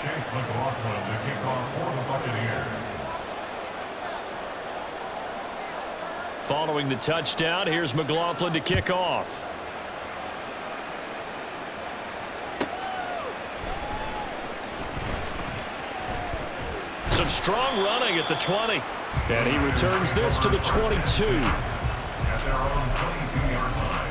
McLaughlin to kick off for the Buccaneers. Following the touchdown, here's McLaughlin to kick off. Some strong running at the 20. And he returns this to the 22. At their own 22-yard line.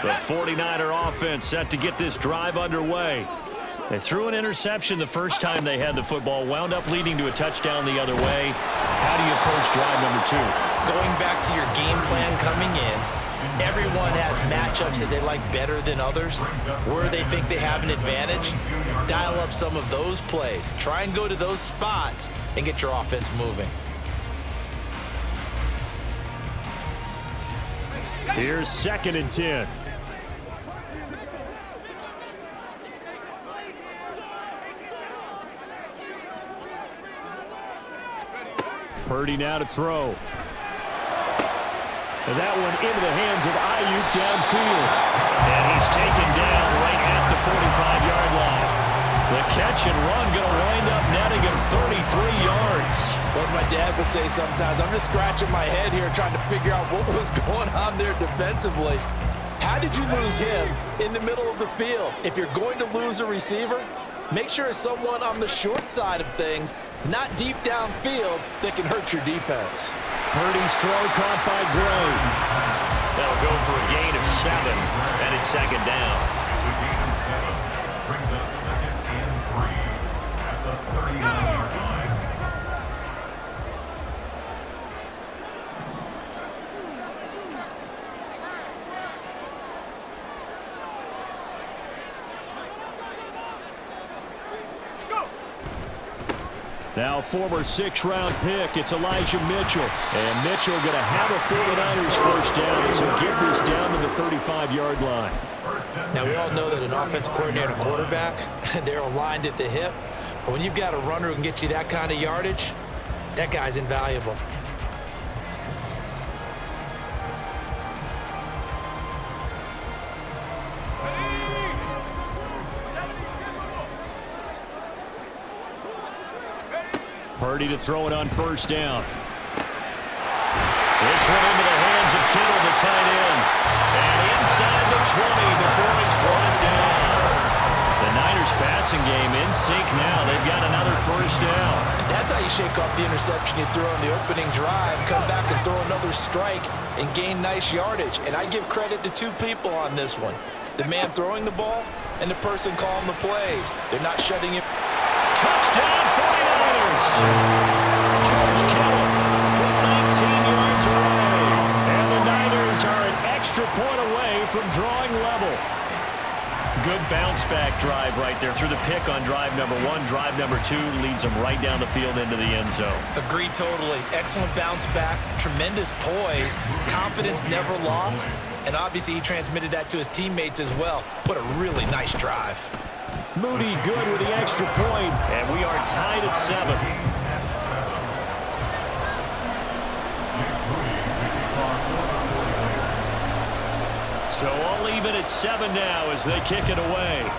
The 49er offense set to get this drive underway. They threw an interception the first time they had the football, wound up leading to a touchdown the other way. How do you approach drive number 2? Going back to your game plan coming in, everyone has matchups that they like better than others. Where they think they have an advantage, dial up some of those plays. Try and go to those spots and get your offense moving. Here's 2nd and 10. Purdy now to throw. And that one into the hands of Ayuk downfield. And he's taken down right at the 45-yard line. The catch and run going to wind up netting him 33 yards. What my dad would say sometimes, I'm just scratching my head here trying to figure out what was going on there defensively. How did you lose him in the middle of the field? If you're going to lose a receiver, make sure it's someone on the short side of things, not deep downfield, that can hurt your defense. Purdy's throw caught by Gray. That'll go for a gain of 7, and it's 2nd down. It's a gain of 7. Brings up 2nd and 3 at the 39-yard line. Now former 6th-round pick, it's Elijah Mitchell. And Mitchell going to have a 49ers first down as he'll get this down to the 35-yard line. Now, we all know that an offensive coordinator and quarterback, they're aligned at the hip. But when you've got a runner who can get you that kind of yardage, that guy's invaluable. Purdy to throw it on 1st down. This one into the hands of Kittle, the tight end. And inside the 20 before he's brought down. The Niners passing game in sync now. They've got another 1st down. And that's how you shake off the interception you threw on the opening drive, come back and throw another strike and gain nice yardage. And I give credit to 2 people on this one. The man throwing the ball and the person calling the plays. They're not shutting him. Touchdown 49ers! George Kittle from 19 yards away. And the Niners are an extra point away from drawing level. Good bounce-back drive right there through the pick on drive number 1. Drive number 2 leads them right down the field into the end zone. Agree totally. Excellent bounce back, tremendous poise, confidence never lost, and obviously he transmitted that to his teammates as well. What a really nice drive. Moody good with the extra point, and we are tied at 7. So all even at 7 now as they kick it away.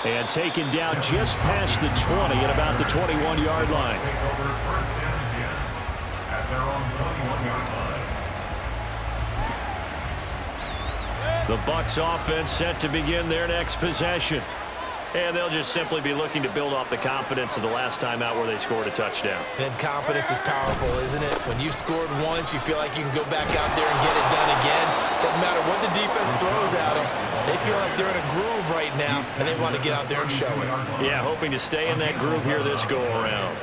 And taken down just past the 20 at about the 21-yard line. At their own 21-yard line. The Bucs offense set to begin their next possession. And they'll just simply be looking to build off the confidence of the last time out where they scored a touchdown. And confidence is powerful, isn't it? When you've scored once, you feel like you can go back out there and get it done again. Doesn't matter what the defense throws at them. They feel like they're in a groove right now, and they want to get out there and show it. Yeah, hoping to stay in that groove here this go-around.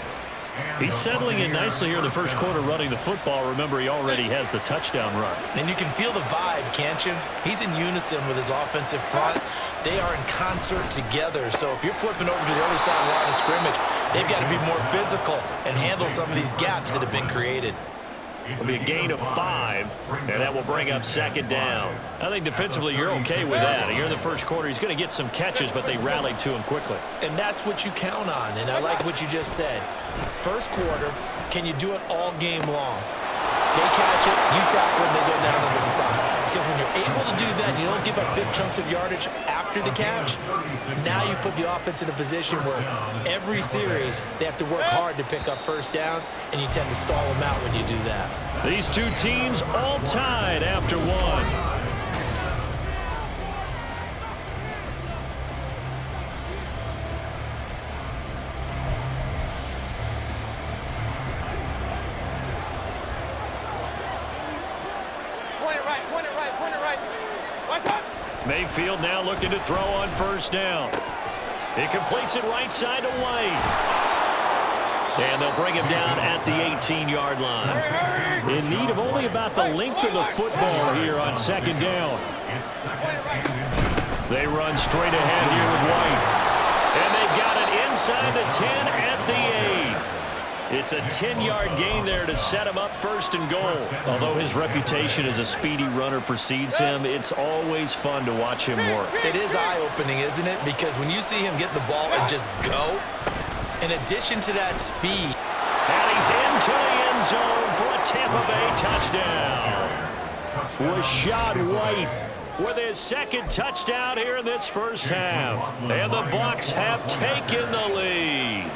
He's settling in nicely here in the first quarter running the football. Remember, he already has the touchdown run. And you can feel the vibe, can't you? He's in unison with his offensive front. They are in concert together. So if you're flipping over to the other side of the line of scrimmage, they've got to be more physical and handle some of these gaps that have been created. It'll be a gain of 5, and that will bring up second down. I think defensively you're okay with that. Here in the first quarter, he's going to get some catches, but they rallied to him quickly. And that's what you count on, and I like what you just said. First quarter, can you do it all game long? They catch it, you tackle them, they go down on the spot. Because when you're able to do that, you don't give up big chunks of yardage after the catch, now you put the offense in a position where every series they have to work hard to pick up first downs, and you tend to stall them out when you do that. These two teams all tied after one. Mayfield now looking to throw on first down. He completes it right side to White. And they'll bring him down at the 18-yard line. In need of only about the length of the football here on second down. They run straight ahead here with White. And they've got it inside the 10 at the 8. It's a 10-yard gain there to set him up first and goal. Although his reputation as a speedy runner precedes him, it's always fun to watch him work. It is eye-opening, isn't it? Because when you see him get the ball and just go, in addition to that speed. And he's into the end zone for a Tampa Bay touchdown. Rashad White with his second touchdown here in this first half. And the Bucs have taken the lead.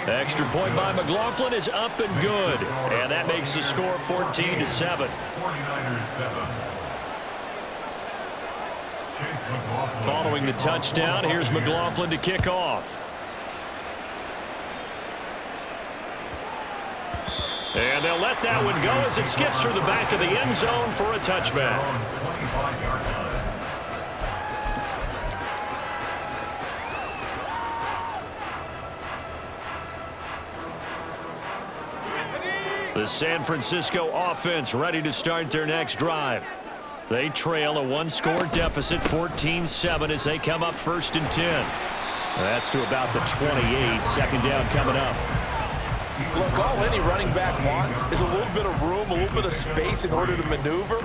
Extra point by McLaughlin is up and good. And that makes the score 14-7. Following the touchdown, here's McLaughlin to kick off. And they'll let that one go as it skips through the back of the end zone for a touchback. The San Francisco offense ready to start their next drive. They trail a one-score deficit, 14-7, as they come up first and 10. That's to about the 28. Second down coming up. Look, all any running back wants is a little bit of room, a little bit of space in order to maneuver.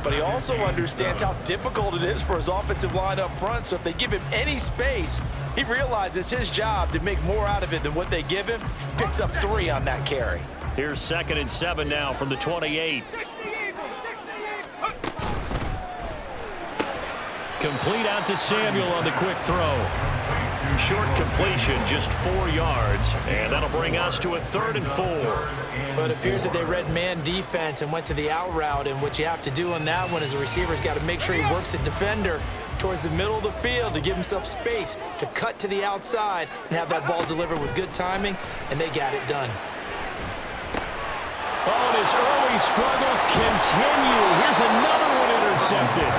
But he also understands how difficult it is for his offensive line up front. So if they give him any space, he realizes his job to make more out of it than what they give him. Picks up 3 on that carry. Here's 2nd and 7 now from the 28. Complete out to Samuel on the quick throw. Short completion, just 4 yards. And that'll bring us to a 3rd and 4. But it appears that they read man defense and went to the out route. And what you have to do on that one is the receiver's got to make sure he works the defender towards the middle of the field to give himself space to cut to the outside and have that ball delivered with good timing. And they got it done. Oh, and his early struggles continue. Here's another one intercepted.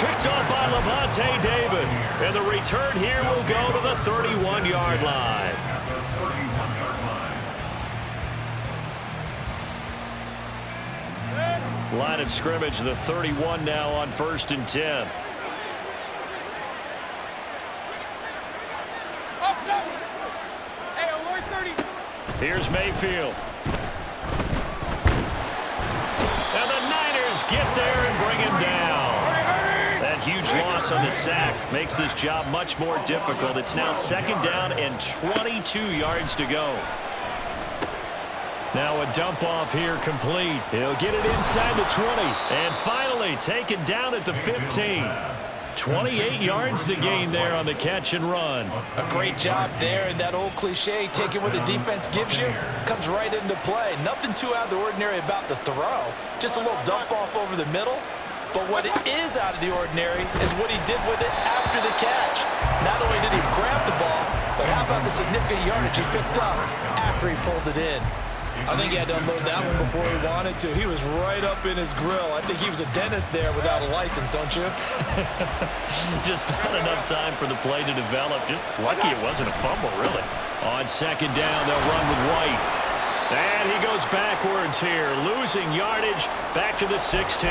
Picked off by Levante David. And the return here will go to the 31-yard line. Line of scrimmage, the 31 now on 1st and 10. Here's Mayfield. And the Niners get there and bring him down. That huge loss on the sack makes this job much more difficult. It's now 2nd down and 22 yards to go. Now a dump off here complete. He'll get it inside the 20. And finally taken down at the 15. 28 yards the gain there on the catch and run. A great job there, and that old cliche, taking what the defense gives you, comes right into play. Nothing too out of the ordinary about the throw. Just a little dump off over the middle. But what is out of the ordinary is what he did with it after the catch. Not only did he grab the ball, but how about the significant yardage he picked up after he pulled it in. I think he had to unload that one before he wanted to. He was right up in his grill. I think he was a dentist there without a license, don't you? Just not enough time for the play to develop. Just lucky it wasn't a fumble, really. On 2nd down, they'll run with White. And he goes backwards here, losing yardage back to the 16.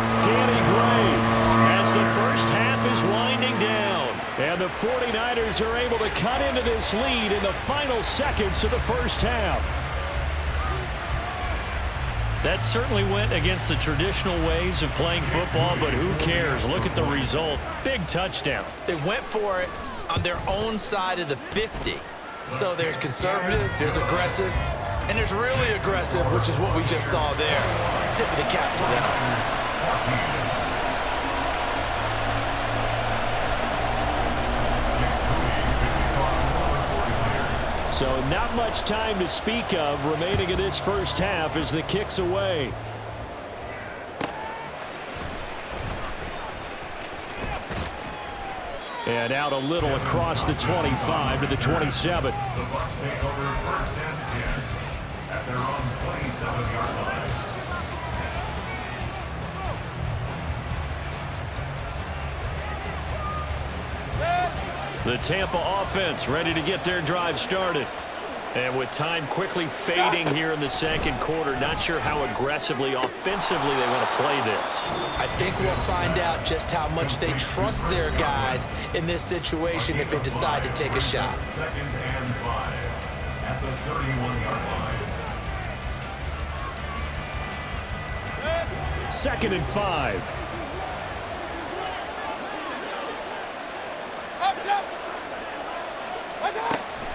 Danny Gray, as the first half is winding down. And the 49ers are able to cut into this lead in the final seconds of the first half. That certainly went against the traditional ways of playing football, but who cares? Look at the result. Big touchdown. They went for it on their own side of the 50. So there's conservative, there's aggressive, and there's really aggressive, which is what we just saw there. Tip of the cap to them. So not much time to speak of remaining in this first half as the kick's away. And out a little across the 25 to the 27. The Bucs take over first and 10 at their own 27-yard line. The Tampa offense ready to get their drive started. And with time quickly fading here in the second quarter, not sure how aggressively, offensively they want to play this. I think we'll find out just how much they trust their guys in this situation if they decide to take a shot. Second and 5 at the 31-yard line. Second and 5.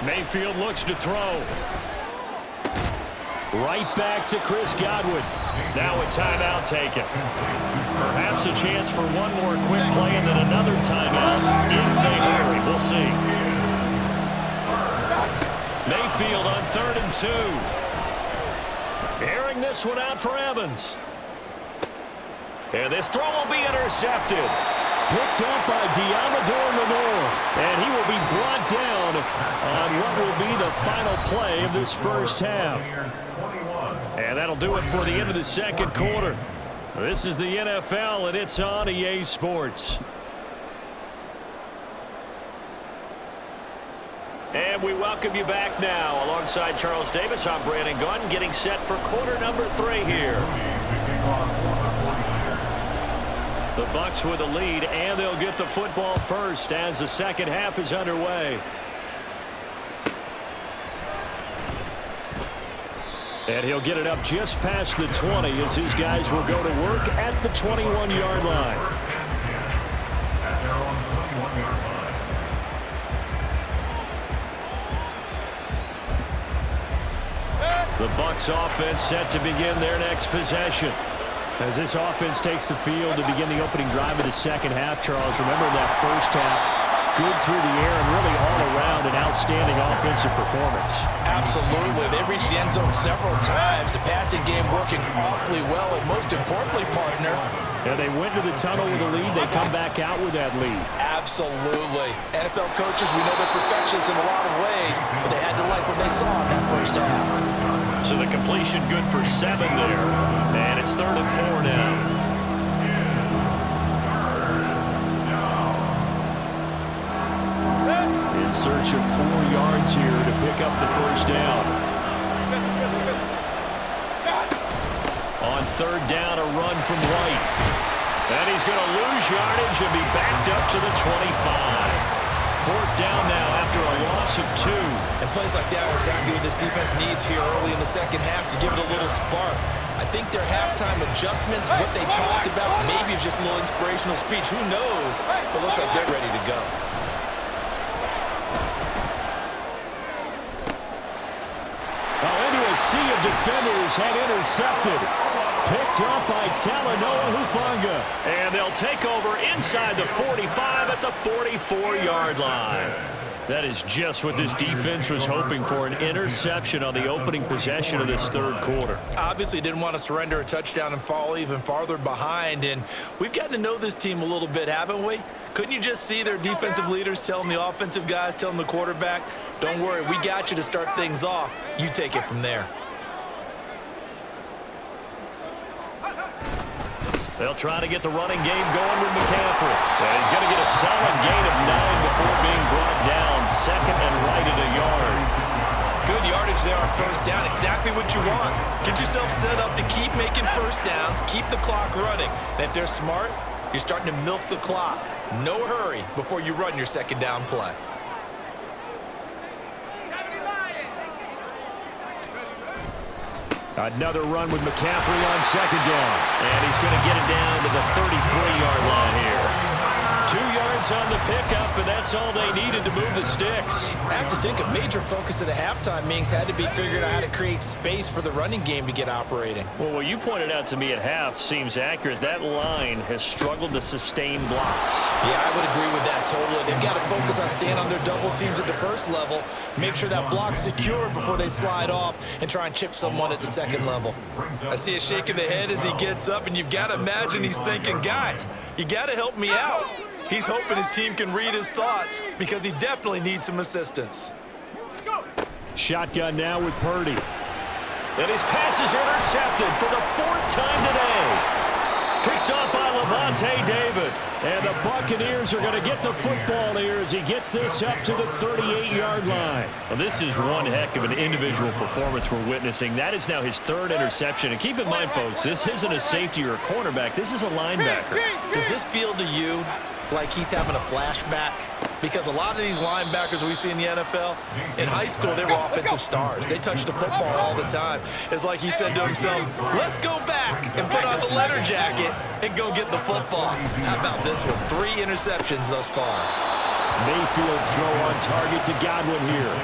Mayfield looks to throw. Right back to Chris Godwin. Now a timeout taken. Perhaps a chance for one more quick play and then another timeout if they hurry. We'll see. Mayfield on 3rd and 2. Airing this one out for Evans. And this throw will be intercepted. Picked up by Diamador Lenore. And he will be brought down on what will be the final play of this first half. And that'll do it for the end of the second quarter. This is the NFL, and it's on EA Sports. And we welcome you back now. Alongside Charles Davis, I'm Brandon Gunn, getting set for quarter number 3 here. The Bucs with a lead, and they'll get the football first as the second half is underway. And he'll get it up just past the 20 as his guys will go to work at the 21-yard line. At their own 21-yard line. The Bucs offense set to begin their next possession. As this offense takes the field to begin the opening drive of the second half, Charles, remember that first half, good through the air and really all around an outstanding offensive performance. Absolutely. They reached the end zone several times. The passing game working awfully well, and most importantly, partner. And they went to the tunnel with a lead. They come back out with that lead. Absolutely. NFL coaches, we know they're perfectionists in a lot of ways, but they had to like what they saw in that first half. So the completion good for 7 there. And it's 3rd and 4 now. In search of 4 yards here to pick up the first down. On 3rd down, a run from White. And he's going to lose yardage and be backed up to the 25. 4th down now after a loss of 2. And plays like that are exactly what this defense needs here early in the second half to give it a little spark. I think their halftime adjustments, what they talked about, maybe it's just a little inspirational speech. Who knows? But looks like they're ready to go. Into a sea of defenders had intercepted. Picked up by Talanoa Hufanga. And they'll take over inside the 45 at the 44-yard line. That is just what this defense was hoping for, an interception on the opening possession of this third quarter. Obviously didn't want to surrender a touchdown and fall even farther behind, and we've gotten to know this team a little bit, haven't we? Couldn't you just see their defensive leaders telling the offensive guys, telling the quarterback, don't worry, we got you to start things off. You take it from there. They'll try to get the running game going with McCaffrey. And he's going to get a solid gain of 9 before being brought down. 2nd and right at a yard. Good yardage advantage there on first down. Exactly what you want. Get yourself set up to keep making first downs, keep the clock running. And if they're smart, you're starting to milk the clock. No hurry before you run your second down play. Another run with McCaffrey on second down. And he's going to get it down to the 33-yard line here. 2 yards on the pickup, and that's all they needed to move the sticks. I have to think a major focus of the halftime meetings had to be figuring out how to create space for the running game to get operating. Well, what you pointed out to me at half seems accurate. That line has struggled to sustain blocks. Yeah, I would agree with that totally. They've got to focus on staying on their double teams at the first level, make sure that block's secure before they slide off, and try and chip someone at the second level. I see a shake of the head as he gets up, and you've got to imagine he's thinking, guys, you got to help me out. He's hoping his team can read his thoughts because he definitely needs some assistance. Shotgun now with Purdy. And his pass is intercepted for the 4th time today. Picked up by Levante David. And the Buccaneers are going to get the football here as he gets this up to the 38-yard line. Well, this is one heck of an individual performance we're witnessing. That is now his 3rd interception. And keep in mind, folks, this isn't a safety or a cornerback. This is a linebacker. Does this feel to you like he's having a flashback? Because a lot of these linebackers we see in the NFL, in high school, they were offensive stars. They touched the football all the time. It's like he said to himself, let's go back and put on the leather jacket and go get the football. How about this one? 3 interceptions thus far. Mayfield's throw on target to Godwin here.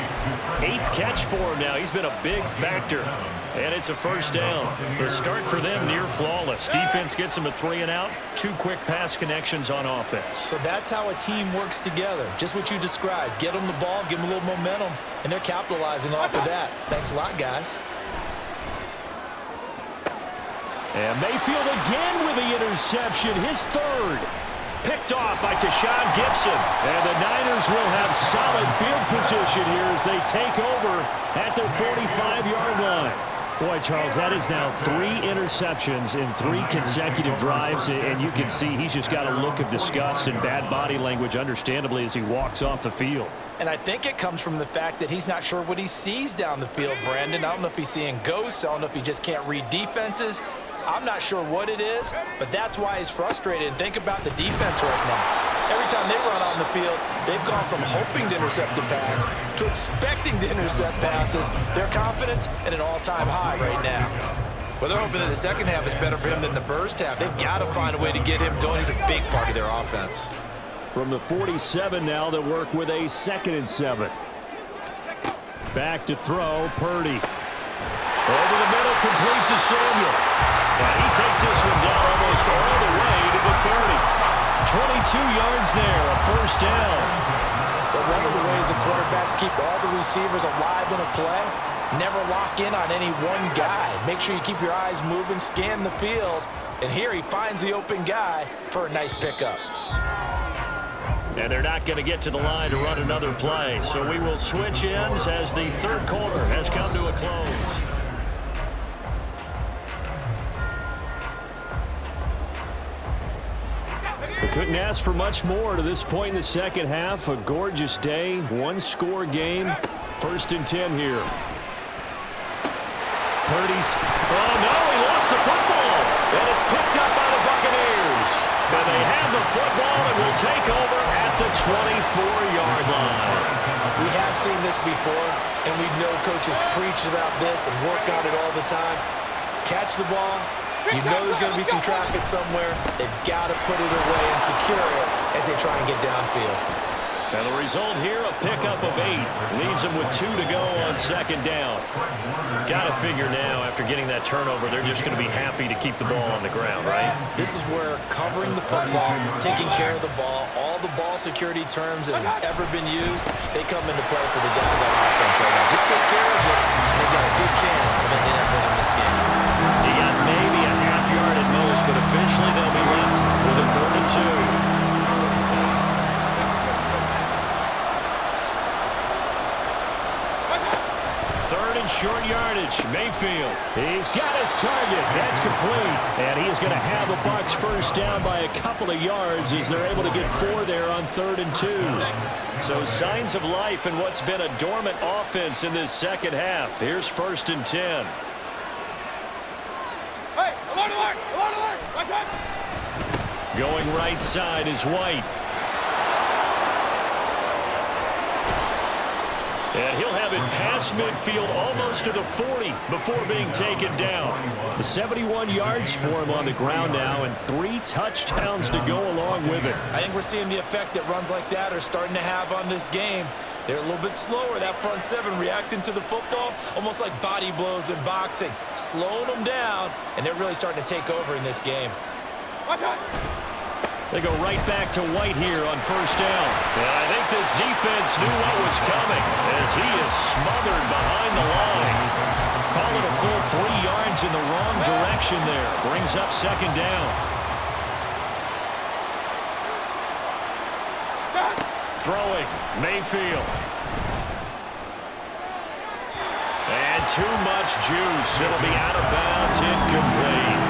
8th catch for him now. He's been a big factor. And it's a first down. The start for them near flawless. Defense gets them a 3 and out. 2 quick pass connections on offense. So that's how a team works together. Just what you described. Get them the ball, give them a little momentum, and they're capitalizing off of that. Thanks a lot, guys. And Mayfield again with the interception, his 3rd. Picked off by Tashawn Gibson. And the Niners will have solid field position here as they take over at their 45-yard line. Boy, Charles, that is now 3 interceptions in 3 consecutive drives, and you can see he's just got a look of disgust and bad body language, understandably, as he walks off the field. And I think it comes from the fact that he's not sure what he sees down the field, Brandon. I don't know if he's seeing ghosts. I don't know if he just can't read defenses. I'm not sure what it is, but that's why he's frustrated. And think about the defense right now. Every time they run on the field, they've gone from hoping to intercept a pass to expecting to intercept passes. Their confidence at an all-time high right now. Well, they're hoping that the second half is better for him than the first half. They've got to find a way to get him going. He's a big part of their offense. From the 47 now, they'll work with a 2nd and 7. Back to throw, Purdy. Over the middle, complete to Samuel. And he takes this one down almost all the way to the 30. 22 yards there, a first down. But one of the ways the quarterbacks keep all the receivers alive in a play, never lock in on any one guy. Make sure you keep your eyes moving, scan the field. And here he finds the open guy for a nice pickup. And they're not going to get to the line to run another play. So we will switch ends as the 3rd quarter has come to a close. We couldn't ask for much more to this point in the second half. A gorgeous day, 1-score game. 1st and 10 here. Purdy's. Oh, no, he lost the football. And it's picked up by the Buccaneers. And they have the football and will take over at the 24-yard line. We have seen this before, and we know coaches preach about this and work on it all the time. Catch the ball. You know there's going to be some traffic somewhere. They've got to put it away and secure it as they try and get downfield. And the result here, a pickup of 8. Leaves them with 2 to go on second down. Got to figure now, after getting that turnover, they're just going to be happy to keep the ball on the ground, right? This is where covering the football, taking care of the ball, all the ball security terms that have ever been used, they come into play for the guys on offense right now. Just take care of it, and they've got a good chance of ending up winning this game. He got maybe a half yard at most, but officially they'll be left with a 3rd and 2. short yardage. Mayfield. He's got his target. That's complete. And he is going to have the Bucs first down by a couple of yards as they're able to get 4 there on 3rd and 2. So signs of life in what's been a dormant offense in this second half. Here's 1st and 10. Hey, alert, alert, alert, alert. Right side. Going right side is White. And he'll have it past midfield almost to the 40 before being taken down. The 71 yards for him on the ground now and 3 touchdowns to go along with it. I think we're seeing the effect that runs like that are starting to have on this game. They're a little bit slower, that front 7 reacting to the football, almost like body blows in boxing, slowing them down, and they're really starting to take over in this game. They go right back to White here on 1st down. And I think this defense knew what was coming as he is smothered behind the line. Call it a full 3 yards in the wrong direction there. Brings up 2nd down. Throwing, Mayfield. And too much juice. It'll be out of bounds, incomplete.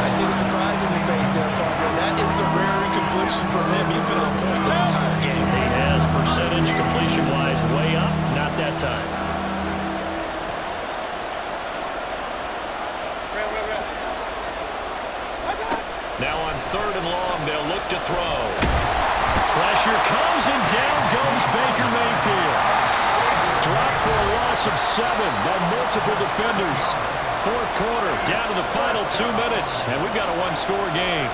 I see the surprise in your face there, partner. That is a rare incompletion from him. He's been on point this entire game. He has percentage completion-wise way up. Not that time. Now on 3rd and long, they'll look to throw. Pressure comes and down goes Baker Mayfield. Dropped for a loss of 7 by multiple defenders. 4th quarter, down to the final 2 minutes, and we've got a 1-score game.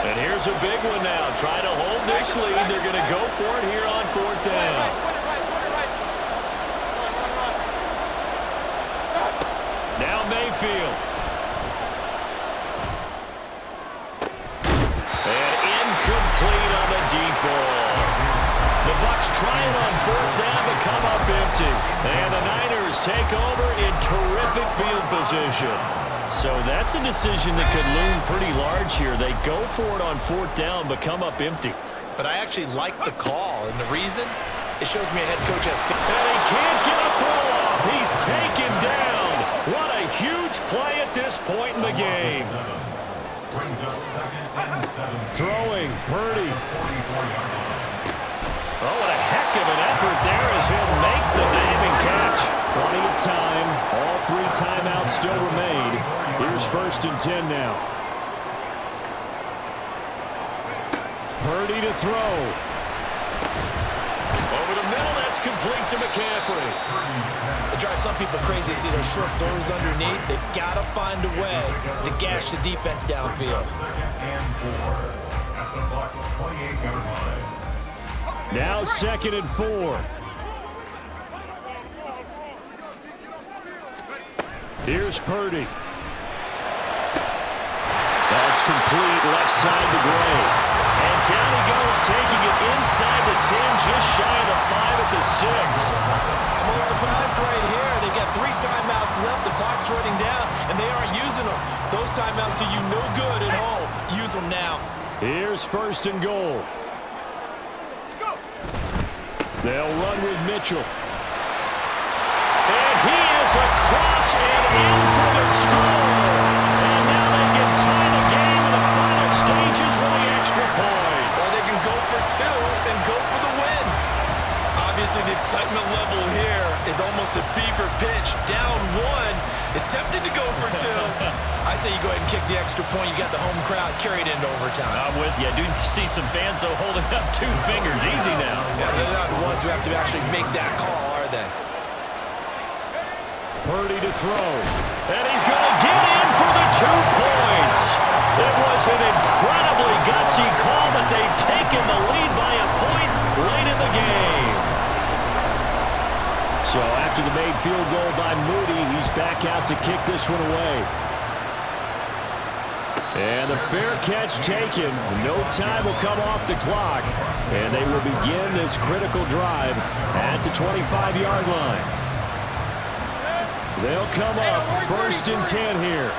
And here's a big one now. Trying to hold this lead. They're going to go for it here on 4th down. Now Mayfield. And incomplete on the deep ball. The Bucs trying on 4th down to come up empty. And the Niners take over in terrific field position. So that's a decision that could loom pretty large here. They go for it on 4th down but come up empty. But I actually like the call, and the reason? It shows me a head coach has... And he can't get a throw off. He's taken down. What a huge play at this point in the game. Brings up 2nd and 7. Throwing, Purdy. Oh, what a heck of an effort there as he'll make the diving catch. Plenty of time. All 3 timeouts still remain. Here's 1st and 10 now. Purdy to throw. Over the middle, that's complete to McCaffrey. It drives some people crazy to see those short throws underneath. They've got to find a way to gash the defense downfield. 2nd and 4 at the Bucs 28-yard line. Now 2nd and 4. Here's Purdy. That's complete left side to Gray. And down he goes, taking it inside the 10, just shy of the 5 at the 6. I'm a little surprised right here. They got 3 timeouts left. The clock's running down, and they aren't using them. Those timeouts do you no good at home. Use them now. Here's 1st and goal. They'll run with Mitchell. And he is across and in for the score. And now they can tie the game in the final stages with the extra point. Or they can go for 2 and go for the win. Obviously, the excitement level here is almost a fever pitch. Down 1 is tempted to go for 2. I say you go ahead and kick the extra point. You got the home crowd carried into overtime. I'm with you. I do see some fans though holding up 2 fingers. Easy now. Yeah, they're not the ones who have to actually make that call, are they? Purdy to throw. And he's going to get in for the 2 points. It was an incredibly gutsy call, but they've taken the lead by a point late in the game. So after the made field goal by Moody, he's back out to kick this one away. And the fair catch taken. No time will come off the clock. And they will begin this critical drive at the 25-yard line. They'll come up 1st and 10 here.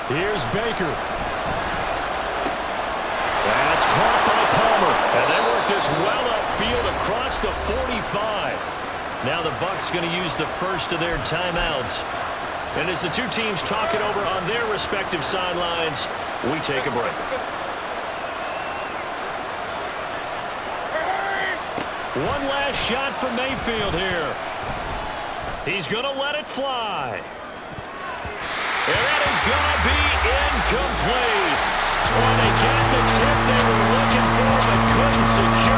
Here's Baker. That's caught by Palmer. And they work this well upfield across the 45. Now the Bucs going to use the first of their timeouts. And as the two teams talk it over on their respective sidelines, we take a break. One last shot for Mayfield here. He's going to let it fly. And that is going to be incomplete. Well, they got the tip they were looking for, but couldn't secure